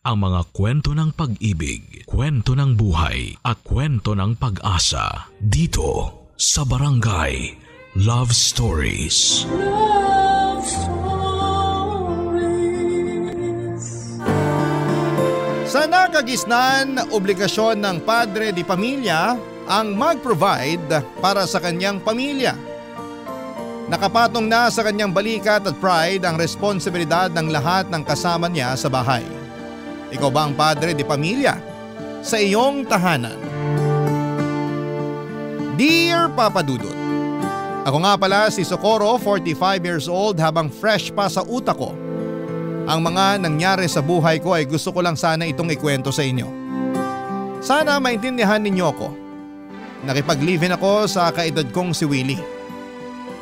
ang mga kwento ng pag-ibig, kwento ng buhay at kwento ng pag-asa dito sa Barangay Love Stories. Love Stories. Sa nakagisnan, obligasyon ng padre di pamilya ang mag-provide para sa kanyang pamilya. Nakapatong na sa kanyang balikat at pride ang responsibilidad ng lahat ng kasama niya sa bahay. Ikaw ba ang padre di pamilya sa iyong tahanan? Dear Papa Dudut, ako nga pala si Socorro, 45 years old, habang fresh pa sa utak ko. Ang mga nangyari sa buhay ko ay gusto ko lang sana itong ikwento sa inyo. Sana maintindihan ninyo ako. Nakipag-live-in ako sa kaedad kong si Willie.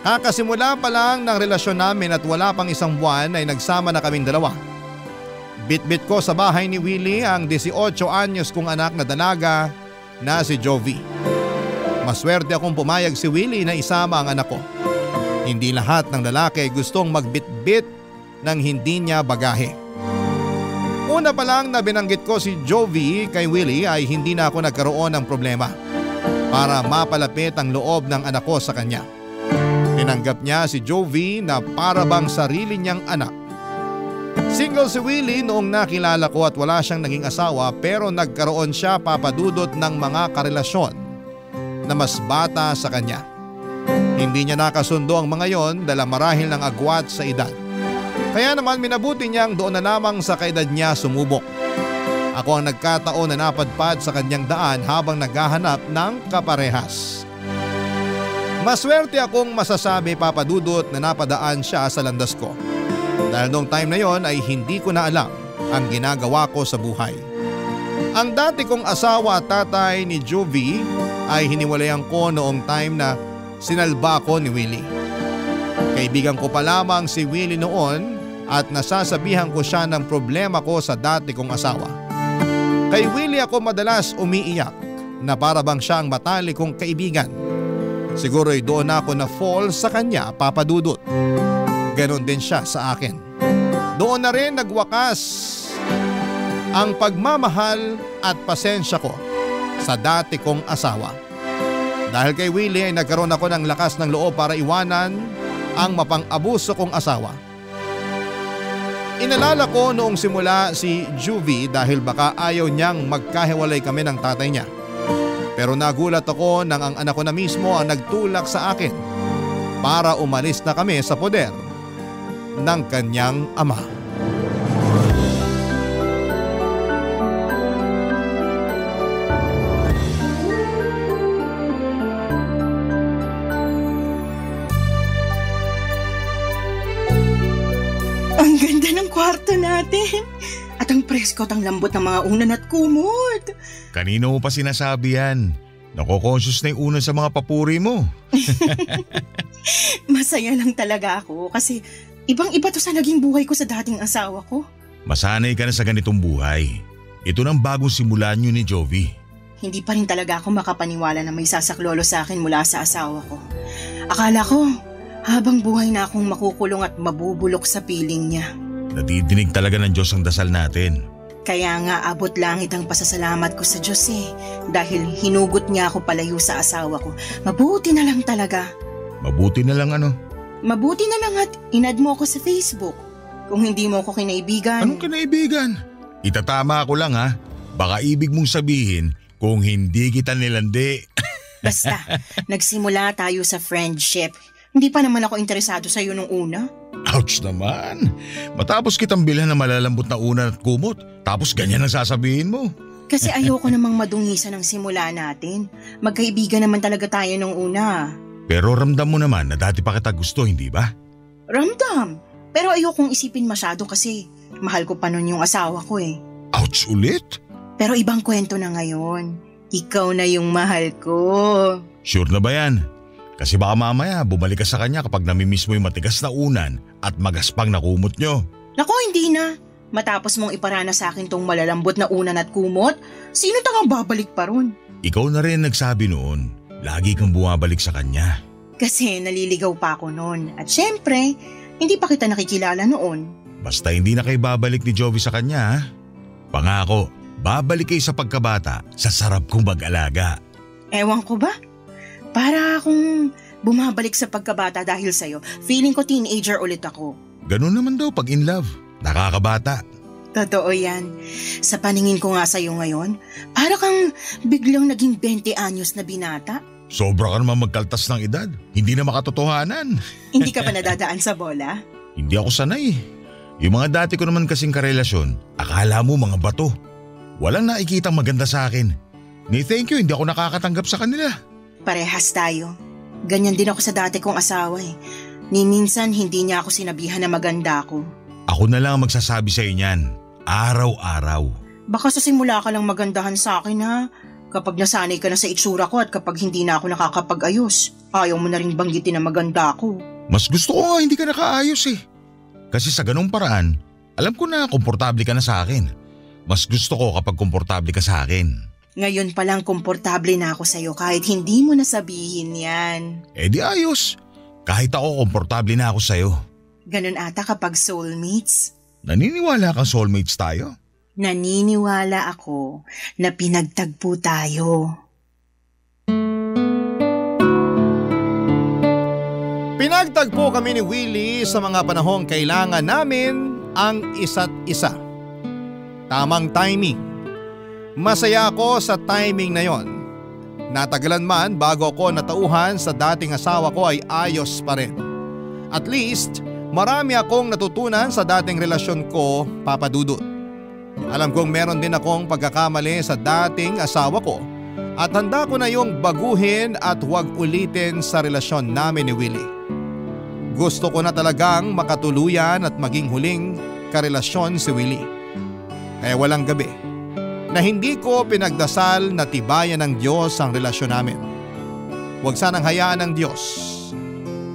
Kakasimula pa lang ng relasyon namin at wala pang isang buwan ay nagsama na kaming dalawa. Bit-bit ko sa bahay ni Willie ang 18 anyos kong anak na dalaga na si Jovi. Maswerte akong pumayag si Willie na isama ang anak ko. Hindi lahat ng lalaki gustong magbit-bit ng hindi niya bagahe. Una pa lang na binanggit ko si Jovi kay Willie ay hindi na ako nagkaroon ng problema para mapalapit ang loob ng anak ko sa kanya. Tinanggap niya si Jovi na para bang sarili niyang anak. Single si Willie noong nakilala ko at wala siyang naging asawa, pero nagkaroon siya, Papa Dudut, ng mga karelasyon na mas bata sa kanya. Hindi niya nakasundo ang mga yon dala marahil ng agwat sa edad. Kaya naman minabuti niyang doon na lamang sa kaedad niya sumubok. Ako ang nagkataon na napadpad sa kanyang daan habang naghahanap ng kaparehas. Maswerte akong masasabi, Papa Dudut, na napadaan siya sa landas ko. Dahil noong time na yon ay hindi ko na alam ang ginagawa ko sa buhay. Ang dati kong asawa at tatay ni Jovi ay hiniwalayan ko noong time na sinalba ko ni Willie. Kaibigan ko pa lamang si Willie noon at nasasabihan ko siya ng problema ko sa dati kong asawa. Kay Willie ako madalas umiiyak na para bang siya ang matalik kong kaibigan. Siguro'y doon ako na fall sa kanya, Papa Dudut. Ganon din siya sa akin. Doon na rin nagwakas ang pagmamahal at pasensya ko sa dati kong asawa. Dahil kay Willie ay nagkaroon ako ng lakas ng loob para iwanan ang mapang-abuso kong asawa. Inalala ko noong simula si Juvie dahil baka ayaw niyang magkahiwalay kami ng tatay niya. Pero nagulat ako nang ang anak ko na mismo ang nagtulak sa akin para umalis na kami sa poder ng kanyang ama. Ang ganda ng kwarto natin. At ang presko at ang lambot ng mga unan at kumot. Kanino mo pa sinasabi yan? Nako-conscious na yung unan sa mga papuri mo. Masaya lang talaga ako kasi ibang-iba to sa naging buhay ko sa dating asawa ko. Masanay ka na sa ganitong buhay. Ito nang bagong simulan nyo ni Jovi. Hindi pa rin talaga ako makapaniwala na may sasaklolo sa akin mula sa asawa ko. Akala ko habang buhay na akong makukulong at mabubulok sa piling niya. Nadidinig talaga ng Diyos ang dasal natin. Kaya nga abot langit ang pasasalamat ko sa Diyos dahil hinugot niya ako palayo sa asawa ko. Mabuti na lang talaga. Mabuti na lang ano? Mabuti na lang at inad mo ako sa Facebook. Kung hindi mo ako kinaibigan. Anong kinaibigan? Itatama ako lang ha. Baka ibig mong sabihin kung hindi kita nilandi. Basta, nagsimula tayo sa friendship. Hindi pa naman ako interesado sa iyo nung una. Ouch naman. Matapos kitang bilhan na malalambot na unan at kumot, tapos ganyan ang sasabihin mo. Kasi ayoko namang madungisan ang simula natin. Magkaibigan naman talaga tayo nung una. Pero ramdam mo naman na dati pa kita gusto, hindi ba? Ramdam. Pero ayokong isipin masyado kasi mahal ko pa nun yung asawa ko Ouch ulit? Pero ibang kwento na ngayon. Ikaw na yung mahal ko. Sure na ba yan? Kasi baka mamaya bumalik ka sa kanya kapag namimiss mo yung matigas na unan at magaspang na kumot nyo. Naku, hindi na. Matapos mong iparana sa akin tong malalambot na unan at kumot, sino tangang babalik pa ron? Ikaw na rin nagsabi noon, lagi kang bumabalik sa kanya. Kasi naliligaw pa ako noon. At syempre, hindi pa kita nakikilala noon. Basta hindi na kayo babalik ni Jovi sa kanya ha? Pangako, babalik kayo sa pagkabata sa sarap kong mag-alaga. Ewan ko ba? Para akong bumabalik sa pagkabata dahil sa'yo. Feeling ko teenager ulit ako. Ganun naman daw pag in love. Nakakabata. Totoo yan. Sa paningin ko nga sa'yo ngayon, para kang biglang naging 20 anyos na binata. Sobra ka naman magkaltas ng edad. Hindi na makatotohanan. Hindi ka pa nadadaan sa bola? Hindi ako sanay. Yung mga dati ko naman kasing karelasyon, akala mo mga bato. Walang nakikitang maganda sa akin. Ni thank you, hindi ako nakakatanggap sa kanila. Parehas tayo. Ganyan din ako sa dati kong asawa eh. Ni minsan hindi niya ako sinabihan na maganda ako. Ako na lang ang magsasabi sa inyan. Araw-araw. Baka sa simula ka lang magandahan sa akin ha. Kapag nasanay ka na sa itsura ko at kapag hindi na ako nakakapag-ayos, ayaw mo na rin banggitin na maganda ako. Mas gusto ko nga hindi ka nakaayos eh. Kasi sa ganung paraan, alam ko na komportable ka na sa akin. Mas gusto ko kapag komportable ka sa akin. Ngayon palang komportable na ako sa'yo kahit hindi mo nasabihin yan. Eh di ayos. Kahit ako komportable na ako sa'yo. Ganun ata kapag soulmates. Naniniwala kang soulmates tayo? Naniniwala ako na pinagtagpo tayo. Pinagtagpo kami ni Willie sa mga panahong kailangan namin ang isa't isa. Tamang timing. Masaya ako sa timing na yon. Natagalan man bago ako natauhan sa dating asawa ko ay ayos pa rin. At least, marami akong natutunan sa dating relasyon ko, Papa Dudut. Alam kong meron din akong pagkakamali sa dating asawa ko at handa ko na yung baguhin at huwag ulitin sa relasyon namin ni Willie. Gusto ko na talagang makatuluyan at maging huling karelasyon si Willie. Kaya walang gabi na hindi ko pinagdasal na tibayan ng Diyos ang relasyon namin. Huwag sanang hayaan ng Diyos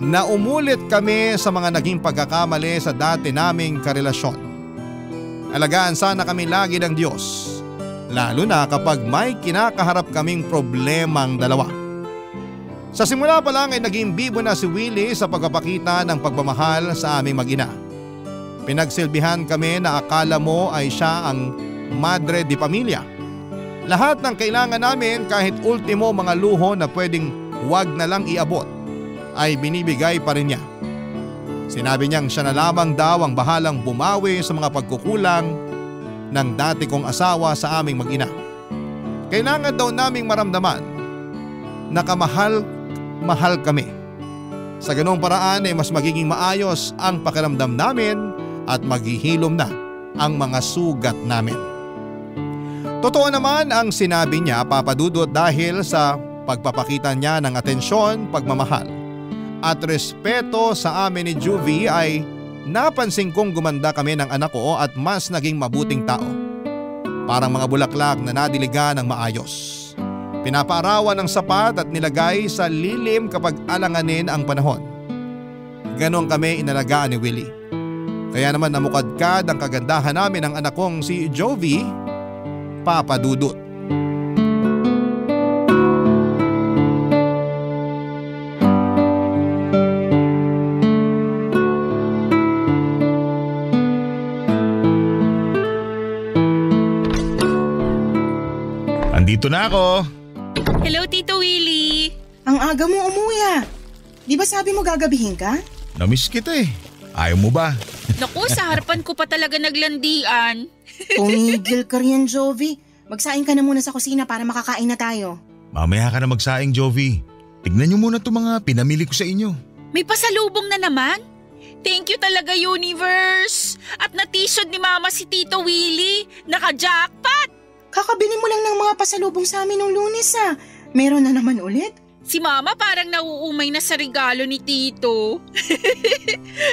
na umulit kami sa mga naging pagkakamali sa dati naming karelasyon. Alagaan sana kami lagi ng Diyos, lalo na kapag may kinakaharap kaming problemang dalawa. Sa simula pa lang ay naging bibo na si Willie sa pagpapakita ng pagmamahal sa aming mag-ina. Pinagsilbihan kami na akala mo ay siya ang madre di pamilya. Lahat ng kailangan namin kahit ultimo mga luho na pwedeng wag na lang iabot ay binibigay pa rin niya. Sinabi niyang siya na lamang daw ang bahalang bumawi sa mga pagkukulang ng dati kong asawa sa aming mag-ina. Kailangan daw naming maramdaman na kamahal kami. Sa ganong paraan ay mas magiging maayos ang pakiramdam namin at maghihilom na ang mga sugat namin. Totoo naman ang sinabi niya, Papa Dudut, dahil sa pagpapakita niya ng atensyon, pagmamahal at respeto sa amin ni Juvie ay napansin kong gumanda kami ng anak ko at mas naging mabuting tao. Parang mga bulaklak na nadiligan ng maayos. Pinapaarawan ng sapat at nilagay sa lilim kapag alanganin ang panahon. Ganon kami inalagaan ni Willie. Kaya naman namukadkad ang kagandahan namin ng anak kong si Jovie, Papa Dudut. Andito na ako. Hello, Tito Willie. Ang aga mo umuwi ah. Di ba sabi mo gagabihin ka? Namiss kita eh. Ayaw mo ba? Naku, sa harapan ko pa talaga naglandian. Tumigil ka riyan, Jovie. Magsaing ka na muna sa kusina para makakain na tayo. Mamaya ka na magsaing, Jovie. Tignan niyo muna itong mga pinamili ko sa inyo. May pasalubong na naman. Thank you talaga, Universe. At na-t-shirt ni Mama si Tito Willie. Naka-jackpot. Kakabili mo lang ng mga pasalubong sa amin nung Lunes ah. Meron na naman ulit? Si Mama parang nauumay na sa regalo ni Tito.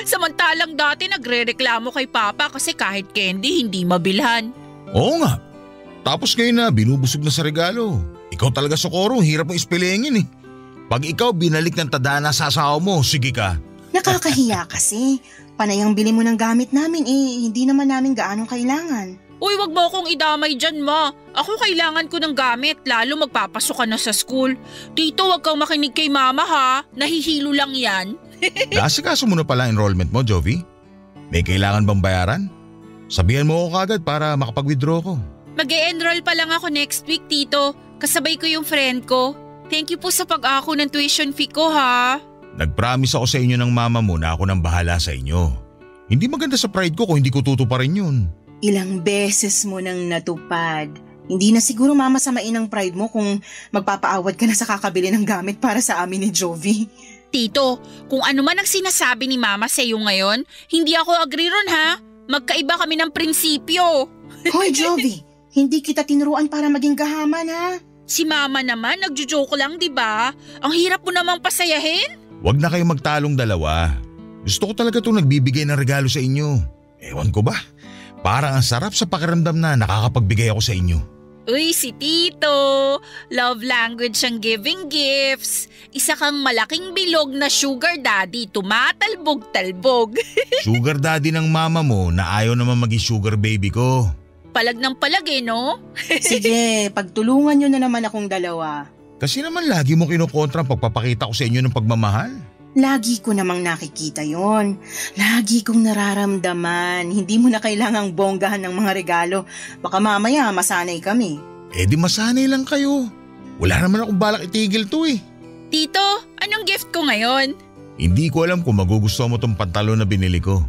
Samantalang dati nagre-reklamo kay Papa kasi kahit candy hindi mabilhan. Oo nga. Tapos ngayon na binubusog na sa regalo. Ikaw talaga, Socorro, hirap mo ispelengin eh. Pag ikaw binalik ng tadhana sa asawa mo, sige ka. Nakakahiya kasi. Panay ang bili mo ng gamit namin eh. Hindi naman namin gaano kailangan. Uy, wag mo akong idamay dyan, Ma. Ako kailangan ko ng gamit, lalo magpapasok ka na sa school. Tito, wag kang makinig kay Mama ha. Nahihilo lang yan. Naasikaso mo na pala enrollment mo, Jovie? May kailangan bang bayaran? Sabihan mo ako kagad para makapag-withdraw ko. Mag-e-enroll pa lang ako next week, Tito. Kasabay ko yung friend ko. Thank you po sa pag-ako ng tuition fee ko, ha? Nag-promise ako sa inyo ng mama mo na ako nang bahala sa inyo. Hindi maganda sa pride ko kung hindi ko tutuparin yun. Ilang beses mo nang natupad. Hindi na siguro mamasamain ang pride mo kung magpapaawad ka na sa kakabili ng gamit para sa amin ni Jovi. Tito, kung ano man ang sinasabi ni Mama sa iyo ngayon, hindi ako agree ron, ha? Magkaiba kami ng prinsipyo. Hoy, Jovi, hindi kita tinuruan para maging gahaman, ha? Si Mama naman, nagjo-joke lang, di ba? Ang hirap mo namang pasayahin. Huwag na kayong magtalong dalawa. Gusto ko talaga itong nagbibigay ng regalo sa inyo. Ewan ko ba? Parang ang sarap sa pakiramdam na nakakapagbigay ako sa inyo. Uy, si Tito. Love language ang giving gifts. Isa kang malaking bilog na sugar daddy, tumatalbog-talbog. Sugar daddy ng mama mo na ayaw naman maging sugar baby ko. Palag ng palag no? Sige, pagtulungan nyo na naman akong dalawa. Kasi naman lagi mo kinukontra ang pagpapakita ko sa inyo ng pagmamahal. Lagi ko namang nakikita yon. Lagi kong nararamdaman. Hindi mo na kailangang bonggahan ng mga regalo. Baka mamaya masanay kami. Eh di masanay lang kayo. Wala naman akong balak itigil to eh. Tito, anong gift ko ngayon? Hindi ko alam kung magugustuhan mo tong pantalon na binili ko.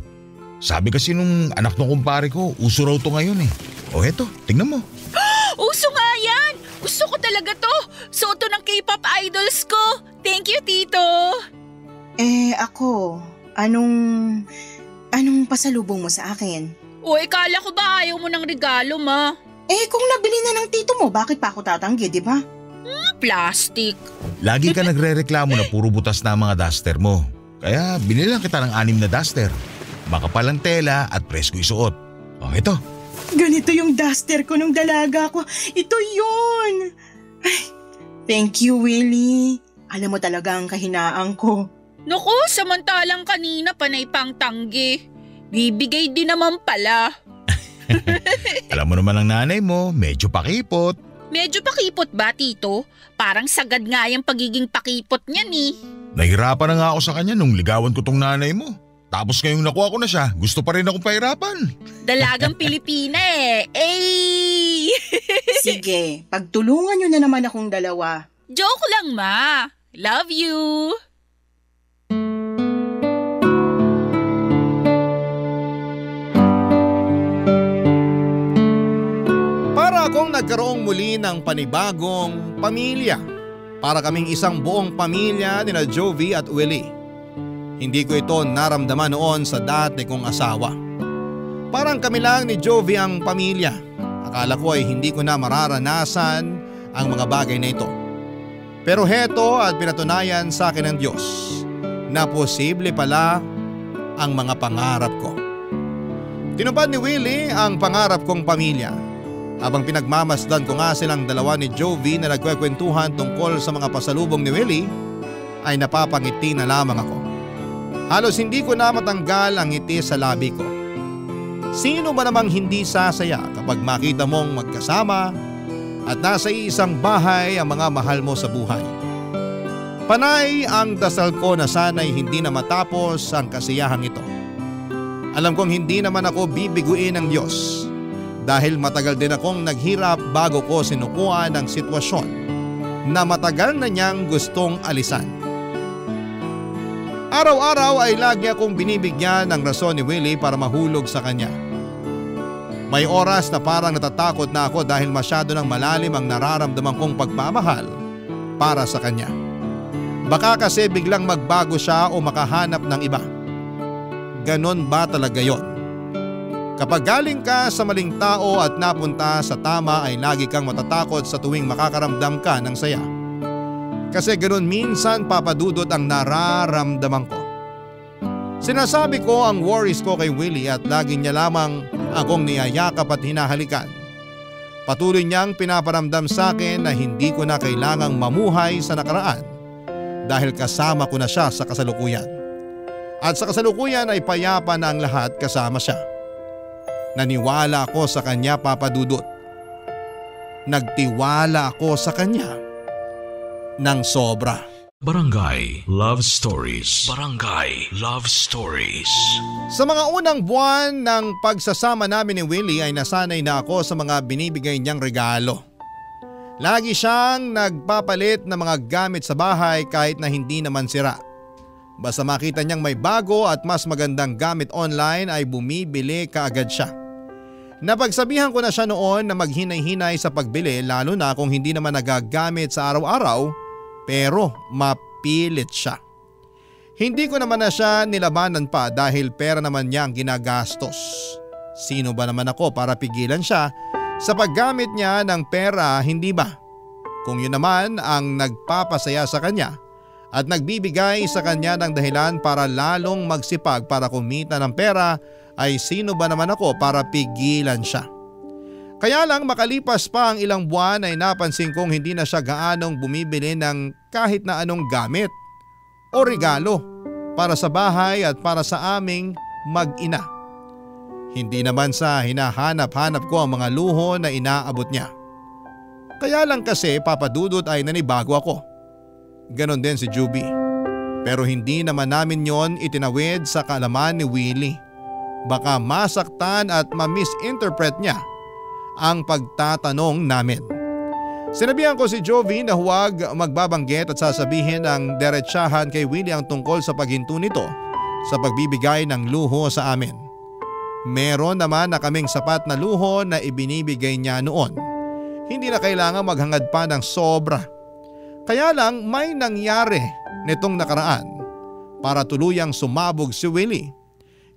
Sabi kasi nung anak ng kumpare ko, uso raw to ngayon eh. O eto, tingnan mo. Uso nga yan! Gusto ko talaga to! Suot to ng K-pop idols ko! Thank you, Tito! Ako, anong pasalubong mo sa akin? Uy, kala ko ba ayaw mo ng regalo, Ma? Kung nabili na ng tito mo, bakit pa ako tatanggi, di ba? Plastic. Lagi ka nagre-reklamo na puro butas na ang mga duster mo. Kaya binilang kita ng 6 na duster. Makapal ang tela at presko isuot. O ito. Ganito yung duster ko nung dalaga ko. Ito yun! Ay, thank you, Willie. Alam mo talaga ang kahinaan ko. Naku, samantalang kanina panay pang tanggi. Bibigay din naman pala. Alam mo naman ang nanay mo, medyo pakipot. Medyo pakipot ba, Tito? Parang sagad nga yung pagiging pakipot niyan eh. Nahirapan na nga ako sa kanya nung ligawan ko tong nanay mo. Tapos ngayong nakuha ko na siya, gusto pa rin akong pahirapan. Dalagang Pilipina eh. Ay! Sige, pagtulungan nyo na naman akong dalawa. Joke lang, Ma. Love you. Para akong nagkaroong muli ng panibagong pamilya. Para kaming isang buong pamilya ni Jovi at Willie. Hindi ko ito naramdaman noon sa dati kong asawa. Parang kami lang ni Jovi ang pamilya. Akala ko ay hindi ko na mararanasan ang mga bagay na ito. Pero heto at pinatunayan sa akin ng Diyos na posible pala ang mga pangarap ko. Tinupad ni Willie ang pangarap kong pamilya. Habang pinagmamasdan ko nga silang dalawa ni Jovi na nagkwekwentuhan tungkol sa mga pasalubong ni Willie, ay napapangiti na lamang ako. Halos hindi ko na matanggal ang ngiti sa labi ko. Sino ba namang hindi sasaya kapag makita mong magkasama at nasa isang bahay ang mga mahal mo sa buhay? Panay ang dasal ko na sana'y hindi na matapos ang kasiyahang ito. Alam kong hindi naman ako bibiguin ng Diyos dahil matagal din akong naghirap bago ko sinukuha ng sitwasyon na matagal na niyang gustong alisan. Araw-araw ay lagi akong binibigyan ng rason ni Willie para mahulog sa kanya. May oras na parang natatakot na ako dahil masyado nang malalim ang nararamdaman kong pagmamahal para sa kanya. Baka kasi biglang magbago siya o makahanap ng iba. Ganon ba talaga yon? Kapag galing ka sa maling tao at napunta sa tama ay lagi kang matatakot sa tuwing makakaramdam ka ng saya. Kasi ganoon minsan papadudot ang nararamdaman ko. Sinasabi ko ang worries ko kay Willie at lagi niya lamang akong niyayakap at hinahalikan. Patuloy niyang pinaparamdam sa akin na hindi ko na kailangang mamuhay sa nakaraan dahil kasama ko na siya sa kasalukuyan. At sa kasalukuyan ay payapa na ang lahat kasama siya. Naniwala ako sa kanya, papadudot. Nagtiwala ako sa kanya ng sobra. Barangay Love Stories. Barangay Love Stories. Sa mga unang buwan ng pagsasama namin ni Willie ay nasanay na ako sa mga binibigay niyang regalo. Lagi siyang nagpapalit ng mga gamit sa bahay kahit na hindi naman sira. Basta makita niyang may bago at mas magandang gamit online ay bumibili kaagad siya. Napagsabihan ko na siya noon na maghinay-hinay sa pagbili lalo na kung hindi naman nagagamit sa araw-araw pero mapilit siya. Hindi ko naman na siya nilabanan pa dahil pera naman niya ang ginagastos. Sino ba naman ako para pigilan siya sa paggamit niya ng pera, hindi ba? Kung yun naman ang nagpapasaya sa kanya at nagbibigay sa kanya ng dahilan para lalong magsipag para kumita ng pera, ay sino ba naman ako para pigilan siya? Kaya lang makalipas pa ang ilang buwan ay napansin kong hindi na siya gaanong bumibili ng kahit na anong gamit o regalo para sa bahay at para sa aming mag-ina. Hindi naman sa hinahanap-hanap ko ang mga luho na inaabot niya. Kaya lang kasi papadudot ay nanibago ako. Ganon din si Juby. Pero hindi naman namin yon itinawid sa kaalaman ni Willie. Baka masaktan at ma-misinterpret niya ang pagtatanong namin. Sinabihan ko si Jovi na huwag magbabanggit at sasabihin ang diretsahan kay Willie ang tungkol sa paghinto nito sa pagbibigay ng luho sa amin. Meron naman na kaming sapat na luho na ibinibigay niya noon. Hindi na kailangan maghangad pa ng sobra. Kaya lang may nangyari nitong nakaraan para tuluyang sumabog si Willie.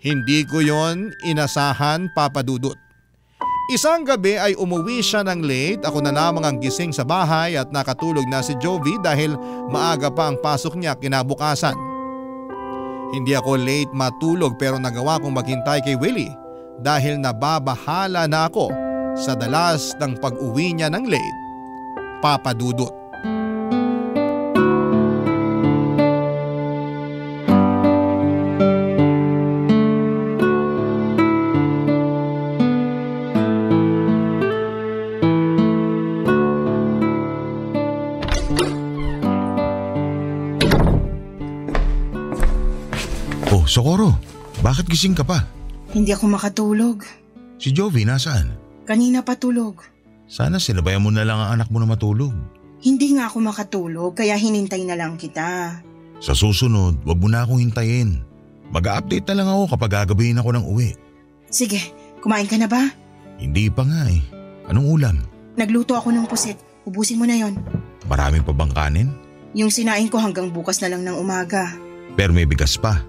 Hindi ko yon inasahan, papadudot. Isang gabi ay umuwi siya ng late, ako na lamang ang gising sa bahay at nakatulog na si Jovi dahil maaga pa ang pasok niya kinabukasan. Hindi ako late matulog pero nagawa kong maghintay kay Willie dahil nababahala na ako sa dalas ng pag-uwi niya ng late, papadudot. Socorro, bakit gising ka pa? Hindi ako makatulog. Si Jovi nasaan? Kanina pa tulog. Sana sinabayan mo na lang ang anak mo na matulog. Hindi nga ako makatulog kaya hinintay na lang kita. Sa susunod, wag mo na akong hintayin. Mag-a-update na lang ako kapag gagabihin ako ng uwi. Sige, kumain ka na ba? Hindi pa nga eh. Anong ulam? Nagluto ako ng pusit. Ubusin mo na yon. Marami pa bang kanin? Yung sinain ko hanggang bukas na lang ng umaga. Pero may bigas pa.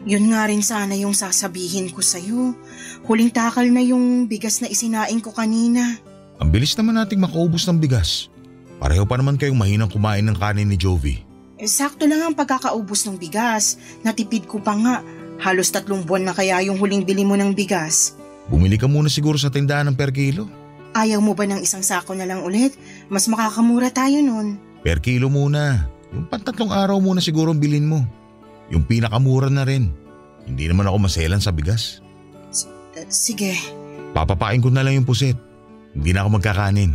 Yun nga rin sana yung sasabihin ko sa'yo. Huling takal na yung bigas na isinain ko kanina. Ang bilis naman nating makaubos ng bigas. Pareho pa naman kayong mahinang kumain ng kanin ni Jovi. Sakto lang ang pagkakaubos ng bigas. Natipid ko pa nga. Halos 3 buwan na kaya yung huling bili mo ng bigas. Bumili ka muna siguro sa tindahan ng per kilo. Ayaw mo ba ng isang sako na lang ulit? Mas makakamura tayo nun. Per kilo muna. Yung 3 araw muna siguro ang bilhin mo. Yung pinakamura na rin. Hindi naman ako maselan sa bigas. Sige. Papapain ko na lang yung pusit. Hindi na ako magkakanin.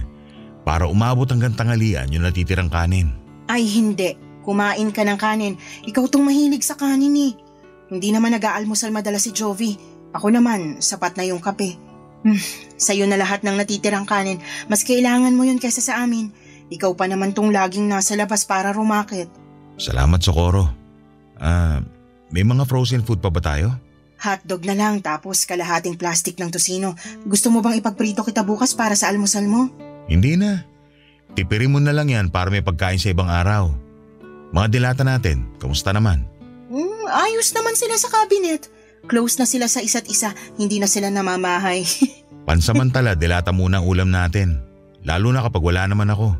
Para umabot hanggang tanghalian yung natitirang kanin. Ay hindi. Kumain ka ng kanin. Ikaw tong mahilig sa kanin eh. Hindi naman nag-aalmusal madalas si Jovi. Ako naman, sapat na yung kape. Sa'yo na lahat ng natitirang kanin. Mas kailangan mo yun kaysa sa amin. Ikaw pa naman tong laging nasa labas para rumakit. Salamat, Socorro. May mga frozen food pa ba tayo? Hotdog na lang tapos kalahating plastic ng tosino. Gusto mo bang ipagprito kita bukas para sa almusal mo? Hindi na. Tipirin mo na lang yan para may pagkain sa ibang araw. Mga dilata natin, kamusta naman? Ayos naman sila sa cabinet. Close na sila sa isa't isa, hindi na sila namamahay. Pansamantala, dilata muna ang ulam natin. Lalo na kapag wala naman ako.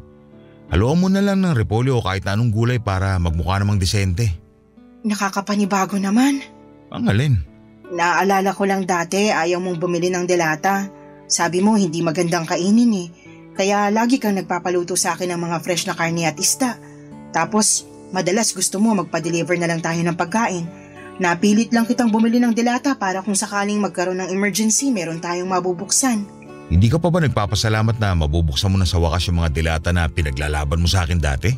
Haluan mo na lang ng repolyo o kahit na anong gulay para magmukha namang disente. Nakakapanibago naman. Ang alin? Naaalala ko lang dati ayaw mong bumili ng delata. Sabi mo hindi magandang kainin eh. Kaya lagi kang nagpapaluto sa akin ng mga fresh na karne at isda. Tapos madalas gusto mo magpa-deliver na lang tayo ng pagkain. Napilit lang kitang bumili ng delata para kung sakaling magkaroon ng emergency meron tayong mabubuksan. Hindi ka pa ba nagpapasalamat na mabubuksan mo na sa wakas yung mga delata na pinaglalaban mo sa akin dati?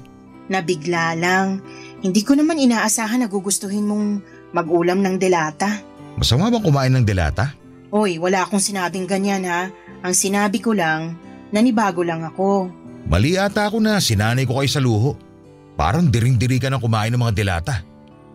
Nabigla lang. Hindi ko naman inaasahan na gugustuhin mong mag-ulam ng delata. Masama bang kumain ng delata? Oy, wala akong sinabing ganyan ha. Ang sinabi ko lang, nanibago lang ako. Mali ata ako na sinanay ko kayo sa luho. Parang diring-diri ka ng kumain ng mga delata.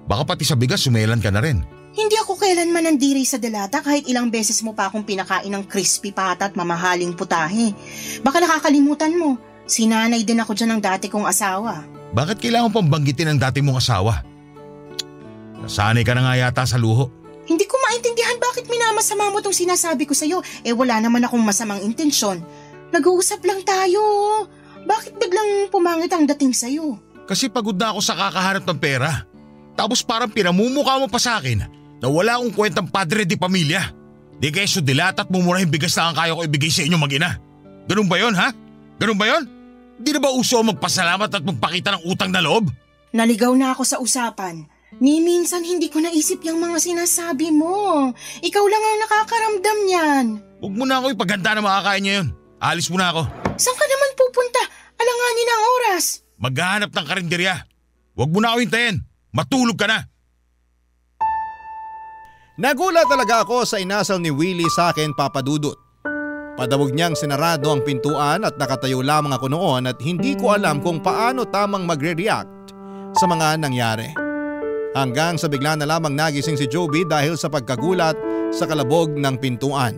Baka pati sa bigas sumelan ka na rin. Hindi ako kailanman nandiri sa delata kahit ilang beses mo pa akong pinakain ng crispy pata at mamahaling putahe. Baka nakakalimutan mo, sinanay din ako dyan ng dati kong asawa. Bakit kailangan pang banggitin ang dati mong asawa? Nasanay ka na nga yata sa luho. Hindi ko maintindihan bakit minamasama mo tong sinasabi ko sa'yo. Wala naman akong masamang intensyon. Nag-uusap lang tayo. Bakit biglang pumangit ang dating sa'yo? Kasi pagod na ako sa kakahanap ng pera. Tapos parang pinamumukha mo pa sa akin na wala akong kwentang padre di pamilya. Di keso dilata at mumurahing bigas na ang kaya ko ibigay sa inyo mag-ina. Ganun ba yon ha? Ganun ba yon? Di na ba uso magpasalamat at magpakita ng utang na loob? Naligaw na ako sa usapan. Ni minsan hindi ko naisip yung mga sinasabi mo. Ikaw lang ang nakakaramdam niyan. Huwag mo na ako ipaganda na makakain niya yun. Alis mo na ako. Saan ka naman pupunta? Alanganin ang oras. Maghahanap ng karinderya. Huwag mo na ako hintayin. Matulog ka na. Nagulat talaga ako sa inasal ni Willie sa akin, Papa Dudut. Padawag niyang sinarado ang pintuan at nakatayo lamang ako noon at hindi ko alam kung paano tamang magre-react sa mga nangyari. Hanggang sa bigla na lamang nagising si Joby dahil sa pagkagulat sa kalabog ng pintuan.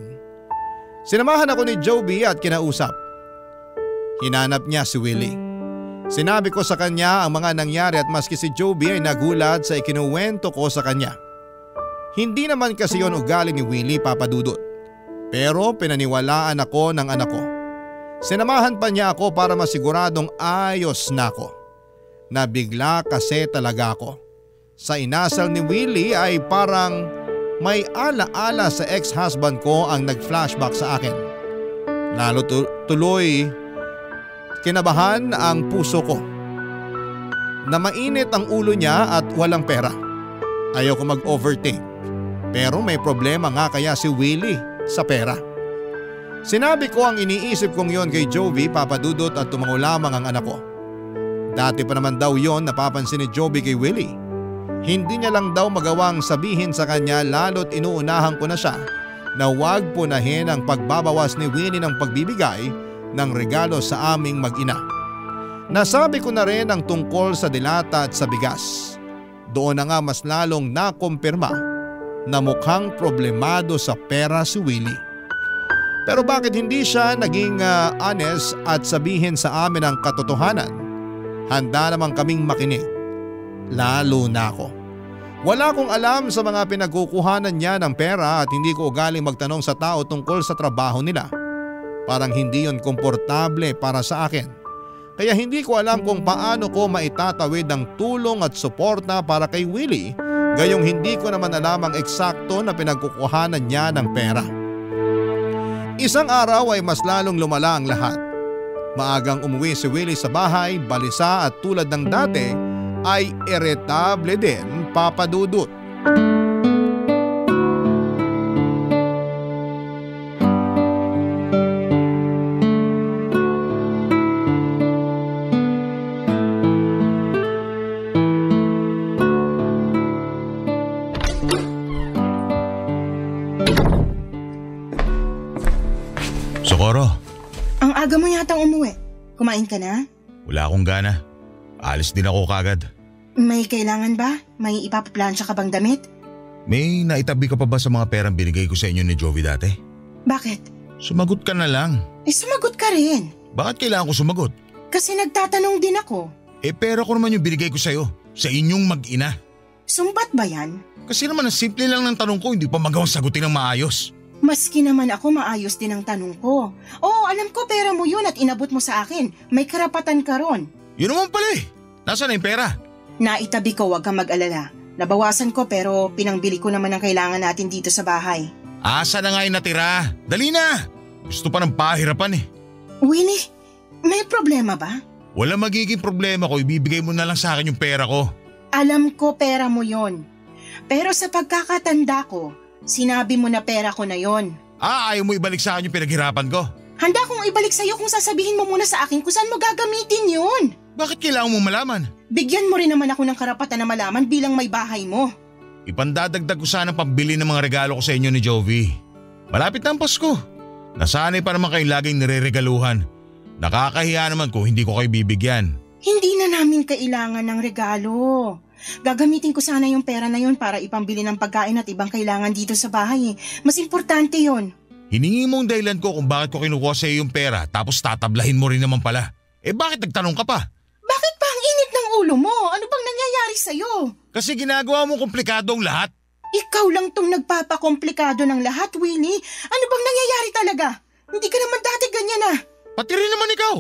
Sinamahan ako ni Joby at kinausap. Hinanap niya si Willie. Sinabi ko sa kanya ang mga nangyari at maski si Joby ay nagulat sa ikinuwento ko sa kanya. Hindi naman kasi yon ugali ni Willie, Papa Dudut. Pero pinaniwalaan ako ng anak ko. Sinamahan pa niya ako para masiguradong ayos na ako. Nabigla kasi talaga ako. Sa inasal ni Willie ay parang may ala-ala sa ex-husband ko ang nag-flashback sa akin. Lalo tuloy kinabahan ang puso ko. Na mainit ang ulo niya at walang pera. Ayaw ko mag-overthink. Pero may problema nga kaya si Willie sa pera. Sinabi ko ang iniisip kong yon kay Joby, Papa Dudut at tumango lamang ang anak ko. Dati pa naman daw yon napapansin ni Joby kay Willie. Hindi niya lang daw magawang sabihin sa kanya lalo't inuunahan ko na siya na huwag punahin ang pagbabawas ni Willie ng pagbibigay ng regalo sa aming mag-ina. Nasabi ko na rin ang tungkol sa dilata at sa bigas. Doon na nga mas lalong nakumpirma na mukhang problemado sa pera si Willie. Pero bakit hindi siya naging honest at sabihin sa amin ang katotohanan? Handa namang kaming makinig. Lalo na ako. Wala akong alam sa mga pinagkukuhanan niya ng pera at hindi ko ugaling magtanong sa tao tungkol sa trabaho nila. Parang hindi yon komportable para sa akin. Kaya hindi ko alam kung paano ko maitatawid ang tulong at suporta para kay Willie, gayong hindi ko naman alam ang eksakto na pinagkukuhanan niya ng pera. Isang araw ay mas lalong lumala ang lahat. Maagang umuwi si Willie sa bahay, balisa at tulad ng dati ay iritable din, Papa Dudut. Socorro. Ang aga mo yatang umuwi. Kumain ka na? Wala akong gana. Alis din ako kagad. May kailangan ba? May ipapaplansya ka bang damit? May naitabi ka pa ba sa mga perang binigay ko sa inyo ni Jovi dati? Bakit? Sumagot ka na lang. Sumagot ka rin. Bakit kailangan ko sumagot? Kasi nagtatanong din ako. Pera ko naman yung binigay ko sa'yo. Sa inyong mag-ina. Sumbat ba yan? Kasi naman ang simple lang ng tanong ko, hindi pa magawang sagutin ng maayos. Maski naman ako maayos din ang tanong ko. Oo, alam ko pera mo yun at inabot mo sa akin. May karapatan ka ron. Yun naman pala eh. Nasaan na yung pera? Naitabi ko, wag kang mag-alala. Nabawasan ko pero pinangbili ko naman ang kailangan natin dito sa bahay. Asa na nga yung natira? Dali na! Gusto pa ng pahirapan eh. Willie, may problema ba? Wala magiging problema ko, ibibigay mo na lang sa akin yung pera ko. Alam ko pera mo yon. Pero sa pagkakatanda ko, sinabi mo na pera ko na yon. Ayaw mo ibalik sa akin yung pinaghirapan ko? Handa kong ibalik sa'yo kung sasabihin mo muna sa akin kung saan mo gagamitin yun. Bakit kailangan mo malaman? Bigyan mo rin naman ako ng karapatan na malaman bilang may bahay mo. Ipandadagdag ko sana pambili ng mga regalo ko sa inyo ni Jovi. Malapit na ang Pasko. Nasanay pa naman kayong laging nireregaluhan. Nakakahiya naman kung hindi ko kayo bibigyan. Hindi na namin kailangan ng regalo. Gagamitin ko sana yung pera na yun para ipambili ng pagkain at ibang kailangan dito sa bahay. Mas importante yon. Hiningi mong dahilan ko kung bakit ko kinukuha sa iyo yung pera tapos tatablahin mo rin naman pala. Bakit nagtanong ka pa? Bakit pa ang init ng ulo mo? Ano bang nangyayari sa'yo? Kasi ginagawa mo komplikado ang lahat. Ikaw lang tong nagpapakomplikado ng lahat, Willie. Ano bang nangyayari talaga? Hindi ka naman dati ganyan ah. Pati rin naman ikaw.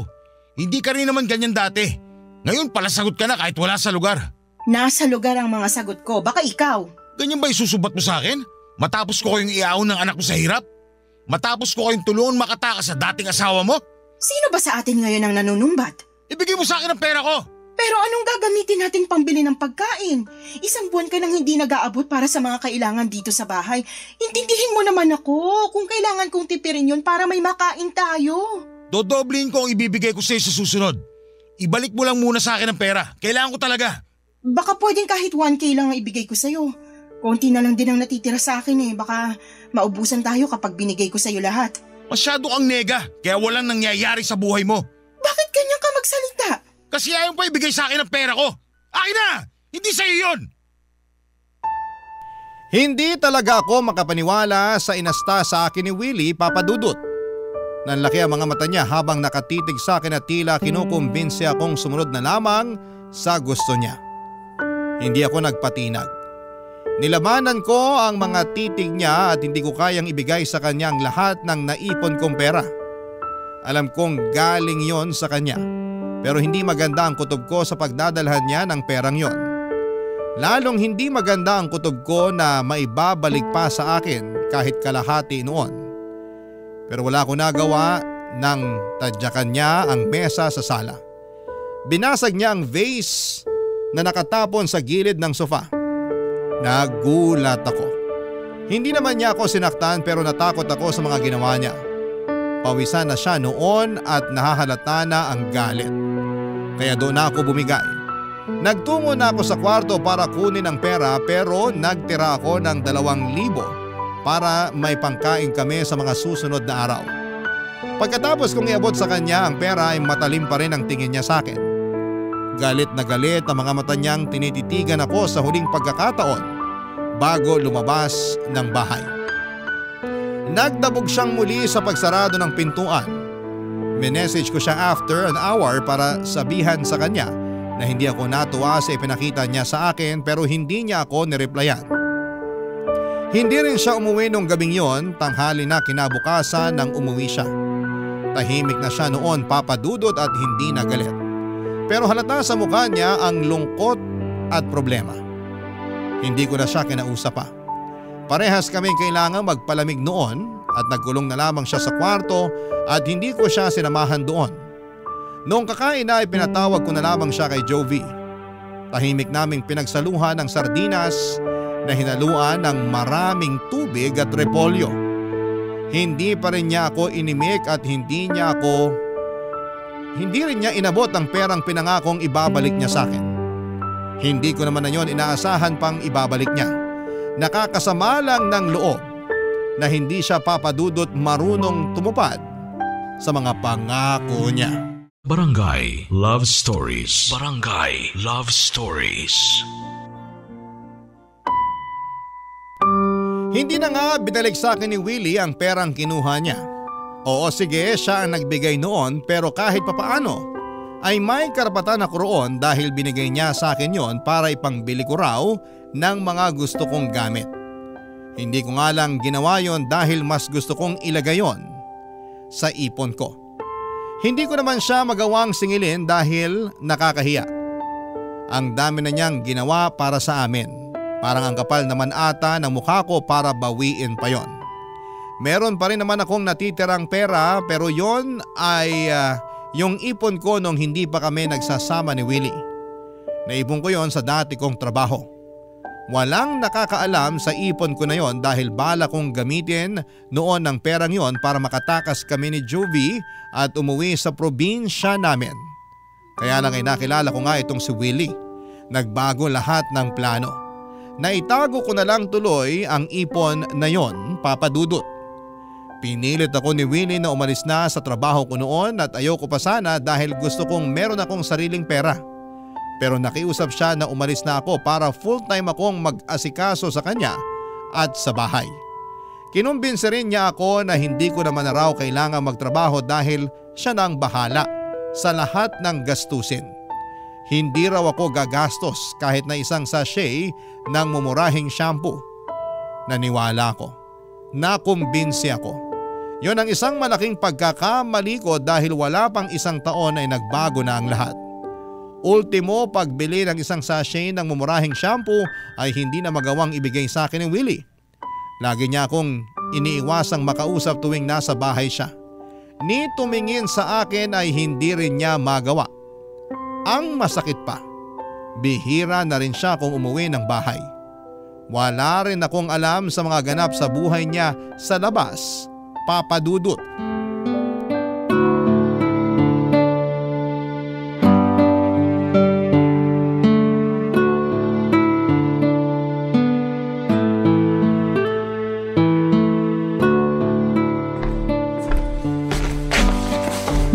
Hindi ka rin naman ganyan dati. Ngayon pala sagot ka na kahit wala sa lugar. Nasa lugar ang mga sagot ko. Baka ikaw. Ganyan ba isusubat mo sa akin? Matapos ko kayong iaon ng anak ko sa hirap? Matapos ko kayong tulungan makatakas sa dating asawa mo? Sino ba sa atin ngayon ang nanunumbat? Ibigay mo sa akin ang pera ko. Pero anong gagamitin nating pambili ng pagkain? Isang buwan ka nang hindi nag-aabot para sa mga kailangan dito sa bahay. Intindihin mo naman ako kung kailangan kong tipirin yun para may makain tayo. Dodoblin ko ang ibibigay ko sa iyo sa susunod. Ibalik mo lang muna sa akin ang pera. Kailangan ko talaga. Baka pwedeng kahit 1K lang ang ibigay ko sa'yo. Konti na lang din ang natitira sa akin eh. Baka maubusan tayo kapag binigay ko sa'yo lahat. Masyado kang nega, kaya walang nangyayari sa buhay mo. Bakit ganyan ka magsalita? Kasi ayaw pa ibigay sa akin ang pera ko. Akin na! Hindi sa iyo yun! Hindi talaga ako makapaniwala sa inasta sa akin ni Willie, Papa Dudut. Nanlaki ang mga mata niya habang nakatitig sa akin at tila kinukumbinsi akong sumunod na lamang sa gusto niya. Hindi ako nagpatinag. Nilabanan ko ang mga titig niya at hindi ko kayang ibigay sa kanya ang lahat ng naipon kong pera. Alam kong galing yon sa kanya, pero hindi maganda ang kutob ko sa pagdadalhan niya ng perang yon. Lalong hindi maganda ang kutob ko na maibabalik pa sa akin kahit kalahati noon. Pero wala ko nagawa nang tadyakan niya ang mesa sa sala. Binasag niya ang vase na nakatapon sa gilid ng sofa. Nagulat ako. Hindi naman niya ako sinaktan pero natakot ako sa mga ginawa niya. Pawisan na siya noon at nahahalata na ang galit. Kaya doon na ako bumigay. Nagtungo na ako sa kwarto para kunin ang pera pero nagtira ako ng 2,000 para may pangkain kami sa mga susunod na araw. Pagkatapos kong iabot sa kanya ang pera ay matalim pa rin ang tingin niya sa akin. Galit na galit ang mga mata niyang tinititigan ako sa huling pagkakataon bago lumabas ng bahay. Nagdabog siyang muli sa pagsarado ng pintuan. Minessage ko siya after an hour para sabihan sa kanya na hindi ako natuwa sa ipinakita niya sa akin pero hindi niya ako nireplyan. Hindi rin siya umuwi nung gabing yon, tanghali na kinabukasan nang umuwi siya. Tahimik na siya noon, Papa Dudut, at hindi na galit. Pero halata sa mukha niya ang lungkot at problema. Hindi ko na siya kinausap pa. Parehas kaming kailangan magpalamig noon at nagkulong na lamang siya sa kwarto at hindi ko siya sinamahan doon. Noong kakain na ay pinatawag ko na lamang siya kay Jovi. Tahimik naming pinagsaluhan ng sardinas na hinaluan ng maraming tubig at repolyo. Hindi pa rin niya ako inimik at hindi rin niya inabot ang perang pinangakong ibabalik niya sa akin. Hindi ko naman na yon inaasahan pang ibabalik niya. Nakakasama lang ng loob na hindi siya, Papa Dudut, marunong tumupad sa mga pangako niya. Barangay Love Stories. Barangay Love Stories. Hindi na nga binalik sa akin ni Willie ang perang kinuha niya. Oo, sige, siya ang nagbigay noon pero kahit papaano ay may karapatan ako roon dahil binigay niya sa akin yon para ipangbili ko raw ng mga gusto kong gamit. Hindi ko nga lang ginawa yon dahil mas gusto kong ilagay yon sa ipon ko. Hindi ko naman siya magawang singilin dahil nakakahiya. Ang dami na niyang ginawa para sa amin. Parang ang kapal naman ata ng mukha ko para bawiin pa yon. Meron pa rin naman akong natitirang pera pero yon ay yung ipon ko nung hindi pa kami nagsasama ni Willie. Naipon ko yon sa dati kong trabaho. Walang nakakaalam sa ipon ko na yon dahil bala kong gamitin noon ng perang yon para makatakas kami ni Jovi at umuwi sa probinsya namin. Kaya lang ay nakilala ko nga itong si Willie. Nagbago lahat ng plano. Naitago ko na lang tuloy ang ipon na yon, Papa Dudut. Pinilit ako ni Willie na umalis na sa trabaho ko noon at ayoko pa sana dahil gusto kong meron akong sariling pera. Pero nakiusap siya na umalis na ako para full-time akong mag-asikaso sa kanya at sa bahay. Kinumbinsi rin niya ako na hindi ko naman na raw kailangan magtrabaho dahil siya na ang bahala sa lahat ng gastusin. Hindi raw ako gagastos kahit na isang sachet ng mumurahing shampoo. Naniwala ako. Nakumbinsi ako. Yon ang isang malaking pagkakamali ko dahil wala pang isang taon ay nagbago na ang lahat. Ultimo, pagbili ng isang sachet ng mumurahing shampoo ay hindi na magawang ibigay sa akin ni Willie. Lagi niya akong iniiwasang makausap tuwing nasa bahay siya. Ni tumingin sa akin ay hindi rin niya magawa. Ang masakit pa, bihira na rin siya kung umuwi ng bahay. Wala rin akong alam sa mga ganap sa buhay niya sa labas, Papa Dudut.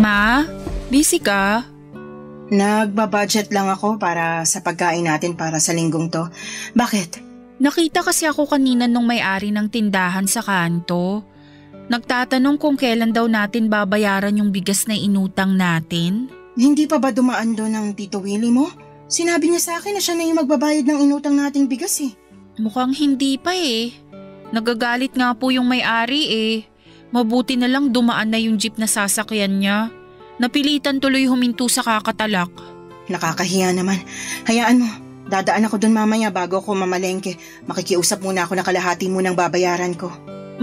Ma, busy ka? Nagbabudget lang ako para sa pagkain natin para sa linggong to. Bakit? Nakita kasi ako kanina nung may-ari ng tindahan sa kanto. Nagtatanong kung kailan daw natin babayaran yung bigas na inutang natin. Hindi pa ba dumaan doon ng Tito Willie mo? Sinabi niya sa akin na siya na yung magbabayad ng inutang nating bigas eh. Mukhang hindi pa eh. Nagagalit nga po yung may-ari eh. Mabuti na lang dumaan na yung jeep na sasakyan niya. Napilitan tuloy huminto sa kakatalak. Nakakahiya naman. Hayaan mo, dadaan ako doon mamaya bago ako mamalengke. Makikiusap muna ako na kalahati munang babayaran ko.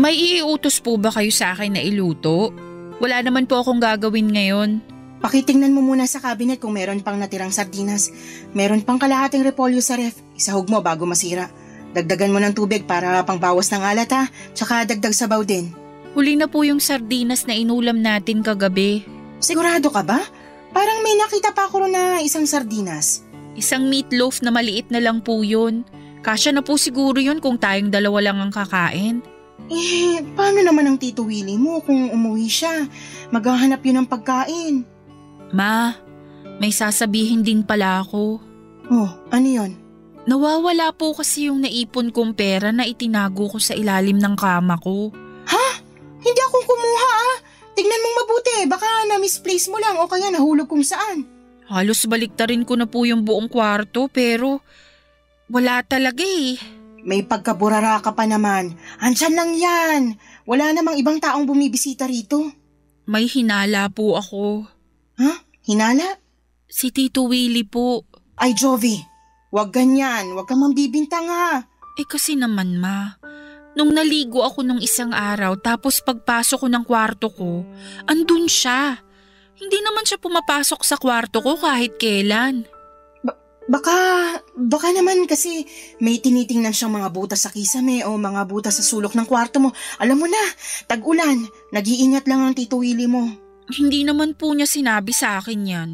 May iutos po ba kayo sa akin na iluto? Wala naman po akong gagawin ngayon. Pakitingnan mo muna sa cabinet kung meron pang natirang sardinas. Meron pang kalahating repolyo sa ref. Isahog mo bago masira. Dagdagan mo ng tubig para pangbawas ng alat ha. Tsaka dagdag sabaw din. Huli na po yung sardinas na inulam natin kagabi. Sigurado ka ba? Parang may nakita pa ako na isang sardinas. Isang meatloaf na maliit na lang po yun. Kasya na po siguro yun kung tayong dalawa lang ang kakain. Paano naman ang Tito Willie mo kung umuwi siya? Maghahanap yun ng pagkain. Ma, may sasabihin din pala ako. Oh, ano yun? Nawawala po kasi yung naipon kong pera na itinago ko sa ilalim ng kama ko. Ha? Hindi akong kumuha ah. Tignan mong mabuti, baka na-misplace mo lang o kaya nahulog kung saan. Halos baliktarin ko na po yung buong kwarto pero wala talaga eh. May pagkaburara ka pa naman. Andyan lang yan. Wala namang ibang taong bumibisita rito. May hinala po ako. Ha? Hinala? Si Tito Willie po. Ay Jovi, wag ganyan. Wag kang mambibintang ha. Kasi naman ma, nung naligo ako nung isang araw tapos pagpasok ko ng kwarto ko, andun siya. Hindi naman siya pumapasok sa kwarto ko kahit kailan. Baka naman kasi may tinitingnan siyang mga butas sa kisame o mga butas sa sulok ng kwarto mo. Alam mo na, tag-ulan, nag-iingat lang ang Tito Willie mo. Hindi naman po niya sinabi sa akin yan.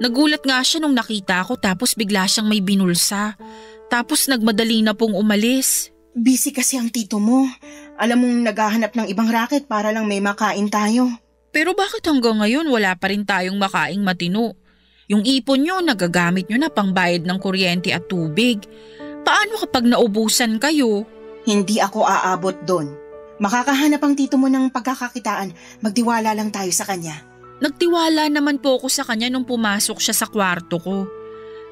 Nagulat nga siya nung nakita ko tapos bigla siyang may binulsa. Tapos nagmadali na pong umalis. Busy kasi ang tito mo. Alam mong naghahanap ng ibang racket para lang may makain tayo. Pero bakit hanggang ngayon wala pa rin tayong makaing matino? Yung ipon nyo, nagagamit nyo na pangbayad ng kuryente at tubig. Paano kapag naubusan kayo? Hindi ako aabot doon. Makakahanap ang tito mo ng pagkakakitaan. Magtiwala lang tayo sa kanya. Nagtiwala naman po ako sa kanya nung pumasok siya sa kwarto ko.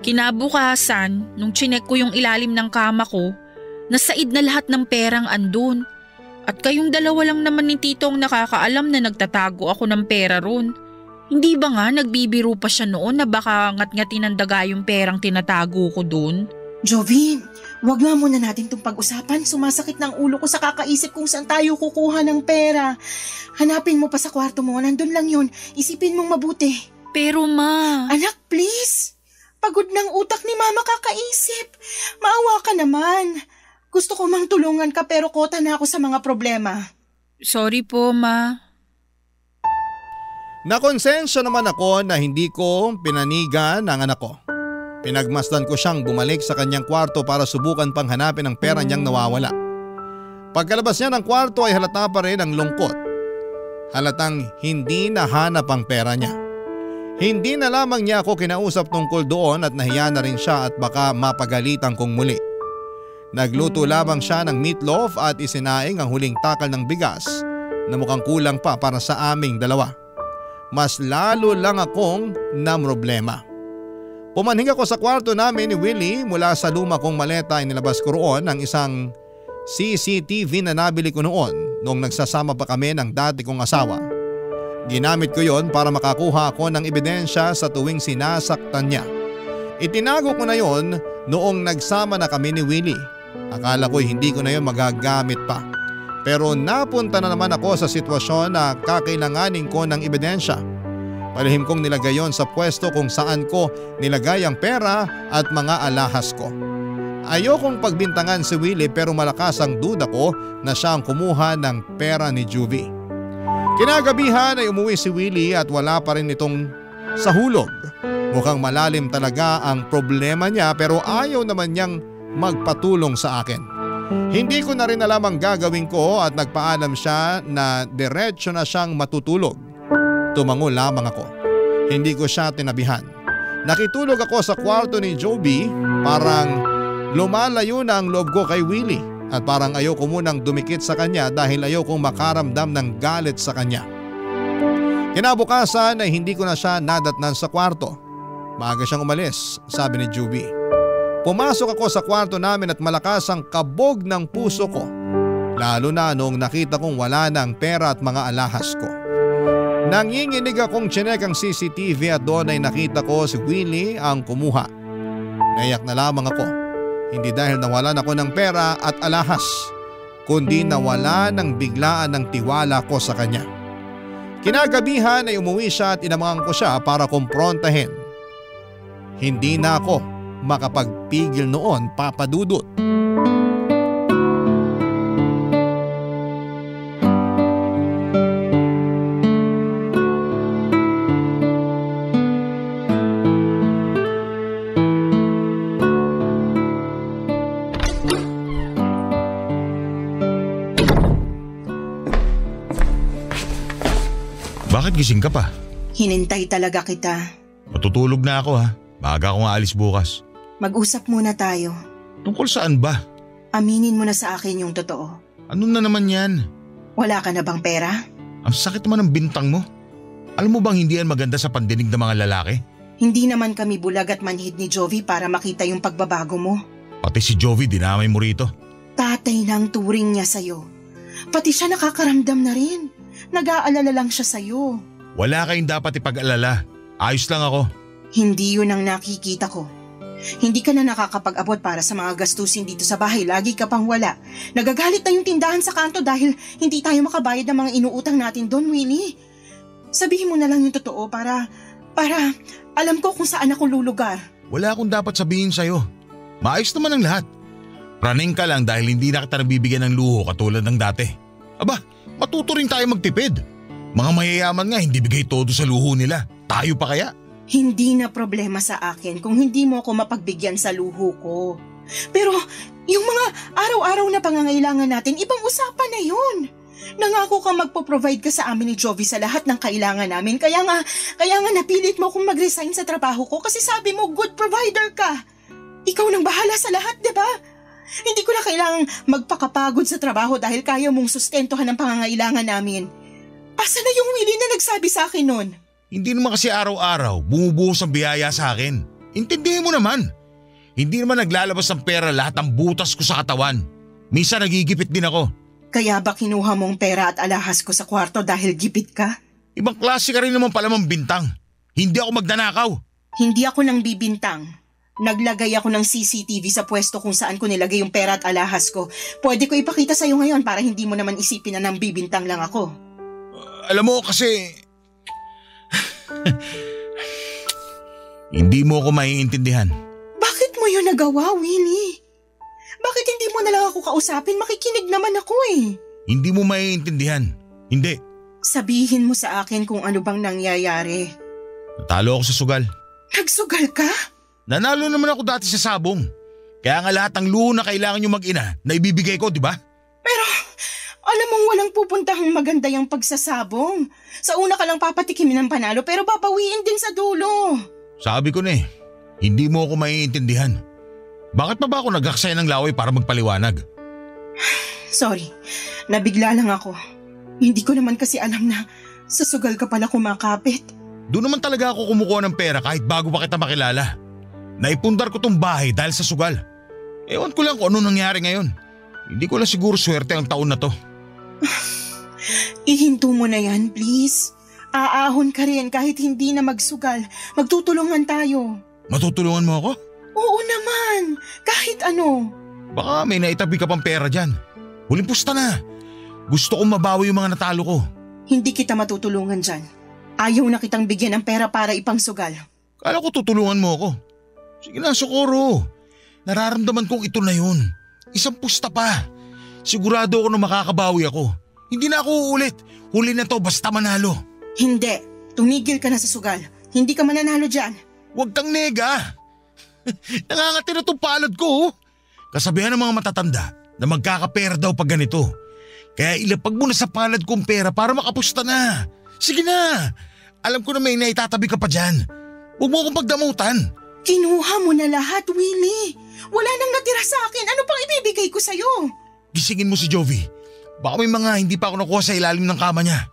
Kinabukasan, nung chinek ko yung ilalim ng kama ko, nasaid na lahat ng perang andun. At kayong dalawa lang naman ni Tito ang nakakaalam na nagtatago ako ng pera ron. Hindi ba nga nagbibiro pa siya noon na baka ngat-ngatin ng daga yung perang tinatago ko doon? Jovi, wag nga muna natin itong pag-usapan. Sumasakit ng ulo ko sa kakaisip kung saan tayo kukuha ng pera. Hanapin mo pa sa kwarto mo, nandun lang yun. Isipin mong mabuti. Pero ma… Anak, please. Pagod ng utak ni mama kakaisip. Maawa ka naman. Gusto ko mang tulungan ka pero kota na ako sa mga problema. Sorry po, ma. Nakonsensya naman ako na hindi ko pinanigan ang anak ko. Pinagmasdan ko siyang bumalik sa kanyang kwarto para subukan pang hanapin ang pera niyang nawawala. Pagkalabas niya ng kwarto ay halata pa rin ang lungkot. Halatang hindi nahanap ang pera niya. Hindi na lamang niya ako kinausap tungkol doon at nahiya na rin siya at baka mapagalitan kong muli. Nagluto lamang siya ng meatloaf at isinaing ang huling takal ng bigas na mukhang kulang pa para sa aming dalawa. Mas lalo lang akong namroblema. Pumanhing ako sa kwarto namin ni Willie. Mula sa luma kong maleta ay nilabas ko roon ang isang CCTV na nabili ko noon nagsasama pa kami ng dati kong asawa. Ginamit ko yon para makakuha ako ng ebidensya sa tuwing sinasaktan niya. Itinago ko na yon noong nagsama na kami ni Willie. Akala ko'y hindi ko na yon magagamit pa. Pero napunta na naman ako sa sitwasyon na kakailanganin ko ng ebidensya. Palihim kong nilagay yon sa pwesto kung saan ko nilagay ang pera at mga alahas ko. Ayokong pagbintangan si Willie pero malakas ang duda ko na siya ang kumuha ng pera ni Juvie. Kinagabihan ay umuwi si Willie at wala pa rin itong sahulog. Mukhang malalim talaga ang problema niya pero ayaw naman niyang magpatulong sa akin. Hindi ko na rin alam ang gagawin ko at nagpaalam siya na diretsyo na siyang matutulog. Tumango lamang ako. Hindi ko siya tinabihan. Nakitulog ako sa kwarto ni Joby. Parang lumalayo na ang loob ko kay Willie. At parang ayoko munang dumikit sa kanya dahil ayokong makaramdam ng galit sa kanya. Kinabukasan ay hindi ko na siya nadatnan sa kwarto. Maaga siyang umalis, sabi ni Juby. Pumasok ako sa kwarto namin at malakas ang kabog ng puso ko. Lalo na noong nakita kong wala na ang pera at mga alahas ko. Nanginginig akong tsinek ang CCTV at doon ay nakita ko si Willie ang kumuha. Naiyak na lamang ako. Hindi dahil nawalan ako ng pera at alahas, kundi nawala ng biglaan ng tiwala ko sa kanya. Kinagabihan ay umuwi siya at inamangan ko siya para kumprontahin. Hindi na ako makapagpigil noon, Papa Dudut. Bakit gising ka pa? Hinintay talaga kita. Matutulog na ako ha. Maaga akong aalis bukas. Mag-usap muna tayo. Tungkol saan ba? Aminin mo na sa akin yung totoo. Ano na naman yan? Wala ka na bang pera? Ang sakit naman ng bintang mo. Alam mo bang hindi yan maganda sa pandinig ng mga lalaki? Hindi naman kami bulag at manhid ni Jovi para makita yung pagbabago mo. Pati si Jovi dinamay mo rito. Tatay na ang turing niya sa'yo. Pati siya nakakaramdam na rin. Nag-aalala lang siya sa'yo. Wala kayong dapat ipag-alala. Ayos lang ako. Hindi yun ang nakikita ko. Hindi ka na nakakapag-abot para sa mga gastusin dito sa bahay. Lagi ka pang wala. Nagagalit na yung tindahan sa kanto dahil hindi tayo makabayad ng mga inuutang natin doon, Willie. Sabihin mo na lang yung totoo para alam ko kung saan ako lulugar. Wala akong dapat sabihin sa'yo. Maayos naman ang lahat. Praning ka lang dahil hindi na kita nabibigyan ng luho katulad ng dati. Aba, matuto rin tayo magtipid. Mga mayayaman nga hindi bigay todo sa luho nila. Tayo pa kaya? Hindi na problema sa akin kung hindi mo ako mapagbigyan sa luho ko. Pero yung mga araw-araw na pangangailangan natin, ibang usapan na yun. Nangako ka magpo-provide ka sa amin ni Jovi sa lahat ng kailangan namin. Kaya nga napilit mo akong mag-resign sa trabaho ko kasi sabi mo good provider ka. Ikaw nang bahala sa lahat, di ba? Hindi ko na kailangang magpakapagod sa trabaho dahil kaya mong sustentuhan ang pangangailangan namin. Asa na yung Willie na nagsabi sa akin nun? Hindi naman kasi araw-araw bumubuhos ang biyaya sa akin. Intindihin mo naman. Hindi naman naglalabas ng pera lahat ng butas ko sa katawan. Minsan nagigipit din ako. Kaya ba kinuha mong pera at alahas ko sa kwarto dahil gipit ka? Ibang klase ka rin naman pala mang bintang. Hindi ako magdanakaw. Hindi ako nang bibintang. Naglagay ako ng CCTV sa pwesto kung saan ko nilagay yung pera at alahas ko. Pwede ko ipakita sa'yo ngayon para hindi mo naman isipin na nang bibintang lang ako. Alam mo kasi… Hindi mo ako maiintindihan. Bakit mo yun nagawa, Willie? Bakit hindi mo na lang ako kausapin? Makikinig naman ako eh. Hindi mo maiintindihan. Hindi. Sabihin mo sa akin kung ano bang nangyayari. Natalo ako sa sugal. Nagsugal ka? Nanalo naman ako dati sa sabong. Kaya nga lahat ng luho na kailangan nyo mag-ina na ibibigay ko, di ba? Pero alam mong walang pupuntahang maganda yung pagsasabong. Sa una ka lang papatikimin ng panalo pero babawiin din sa dulo. Sabi ko na hindi mo ako maiintindihan. Bakit pa ba ako nag-aksaya ng laway para magpaliwanag? Sorry, nabigla lang ako. Hindi ko naman kasi alam na sa sugal ka pala kumakapit. Doon naman talaga ako kumukuha ng pera kahit bago pa kita makilala. Naipundar ko tong bahay dahil sa sugal. Ewan ko lang kung ano nangyari ngayon. Hindi ko lang siguro swerte ang taon na to. Ihinto mo na yan, please. Aahon ka rin kahit hindi na magsugal. Magtutulungan tayo. Matutulungan mo ako? Oo naman, kahit ano. Baka may naitabi ka pang pera dyan. Huling pusta na. Gusto kong mabawi yung mga natalo ko. Hindi kita matutulungan dyan. Ayaw na kitang bigyan ng pera para ipangsugal. Kala ko tutulungan mo ako. Sige na, Socorro. Nararamdaman kong ito na yun. Isang pusta pa. Sigurado ako na makakabawi ako. Hindi na ako uulit. Huli na to basta manalo. Hindi. Tumigil ka na sa sugal. Hindi ka mananalo dyan. Huwag kang nega. Nangangati na itong palad ko. Kasabihan ng mga matatanda na magkakapera daw pag ganito. Kaya ilapag mo na sa palad kong pera para makapusta na. Sige na. Alam ko na may naitatabi ka pa dyan. Huwag mo akong pagdamutan. Kinuha mo na lahat, Willie. Wala nang natira sa akin. Ano pang ibibigay ko sa'yo? Gisingin mo si Jovi. Baka may mga hindi pa ako nakuha sa ilalim ng kama niya.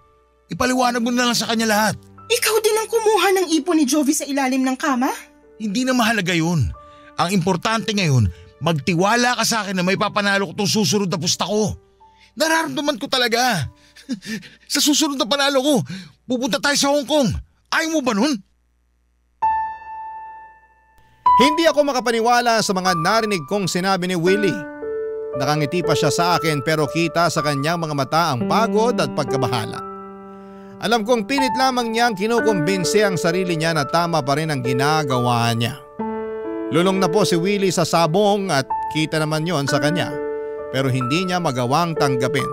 Ipaliwanag mo na lang sa kanya lahat. Ikaw din ang kumuha ng ipon ni Jovi sa ilalim ng kama? Hindi na mahalaga yun. Ang importante ngayon, magtiwala ka sa akin na may papanalo ko itong susunod na pusta ko. Nararamdaman ko talaga. Sa susunod na panalo ko, pupunta tayo sa Hong Kong. Ayaw mo ba nun? Hindi ako makapaniwala sa mga narinig kong sinabi ni Willie. Nakangiti pa siya sa akin pero kita sa kanyang mga mata ang pagod at pagkabahala. Alam kong pilit lamang niyang kinukumbinsi ang sarili niya na tama pa rin ang ginagawa niya. Lulong na po si Willie sa sabong at kita naman yon sa kanya pero hindi niya magawang tanggapin.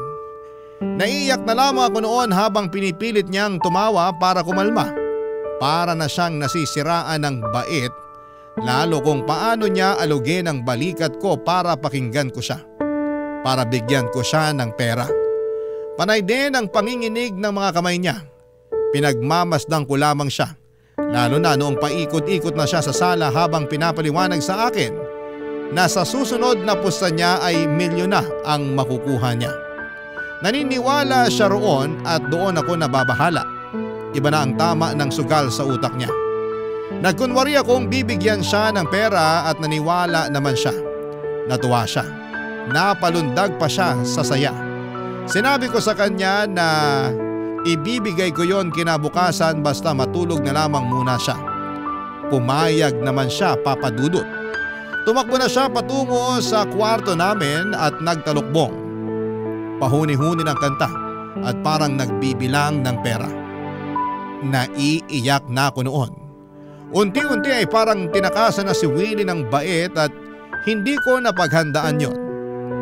Naiiyak na lamang ako noon habang pinipilit niyang tumawa para kumalma. Para na siyang nasisiraan ng bait. Lalo kung paano niya alugin ang balikat ko para pakinggan ko siya. Para bigyan ko siya ng pera. Panay din ang panginginig ng mga kamay niya. Pinagmamasdang ko lamang siya. Lalo na noong paikot-ikot na siya sa sala habang pinapaliwanag sa akin na sa susunod na pusta niya ay milyon na ang makukuha niya. Naniniwala siya roon at doon ako nababahala. Iba na ang tama ng sugal sa utak niya. Nagkunwari akong bibigyan siya ng pera at naniwala naman siya. Natuwa siya. Napalundag pa siya sa saya. Sinabi ko sa kanya na ibibigay ko yon kinabukasan basta matulog na lamang muna siya. Pumayag naman siya, Papa Dudut. Tumakbo na siya patungo sa kwarto namin at nagtalukbong. Pahuni-huni ng kanta at parang nagbibilang ng pera. Naiiyak na ako noon. Unti-unti ay parang tinakasan na si Willie ng bait at hindi ko napaghandaan yon.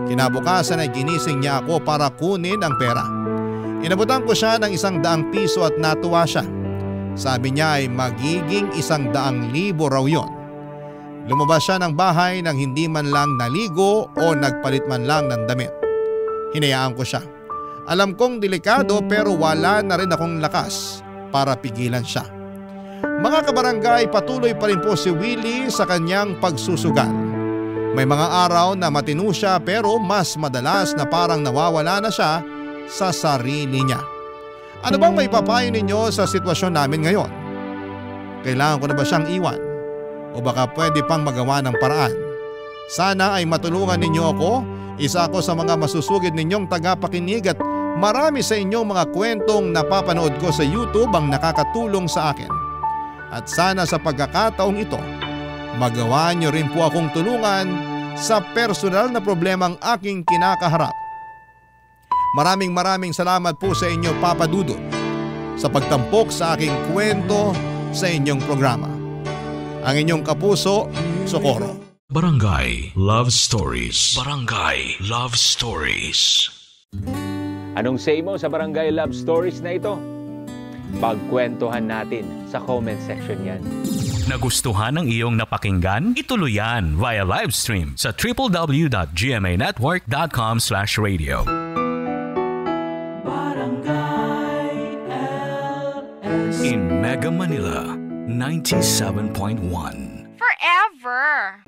Kinabukasan ay ginising niya ako para kunin ang pera. Inabutan ko siya ng 100 piso at natuwa siya. Sabi niya ay magiging 100,000 raw yon. Lumabas siya ng bahay nang hindi man lang naligo o nagpalit man lang ng damit. Hinayaan ko siya. Alam kong delikado pero wala na rin akong lakas para pigilan siya. Mga kabarangay, patuloy pa rin po si Willie sa kanyang pagsusugal. May mga araw na matino siya pero mas madalas na parang nawawala na siya sa sarili niya. Ano bang may papayo ninyo sa sitwasyon namin ngayon? Kailangan ko na ba siyang iwan? O baka pwede pang magawa ng paraan? Sana ay matulungan ninyo ako. Isa ako sa mga masusugid ninyong tagapakinig at marami sa inyong mga kwentong napapanood ko sa YouTube ang nakakatulong sa akin. At sana sa pagkakataong ito, magawa niyo rin po akong tulungan sa personal na problemang aking kinakaharap. Maraming salamat po sa inyo, Papa Dudut, sa pagtampok sa aking kwento sa inyong programa. Ang inyong kapuso, Socorro. Barangay Love Stories. Barangay Love Stories. Anong say mo sa Barangay Love Stories na ito? Pagkwentuhan natin sa comment section yan. Nagustuhan ng iyong napakinggan? Ituloy yan via live stream sa www.gmanetwork.com/radio. Barangay LS. In Mega Manila, 97.1. Forever.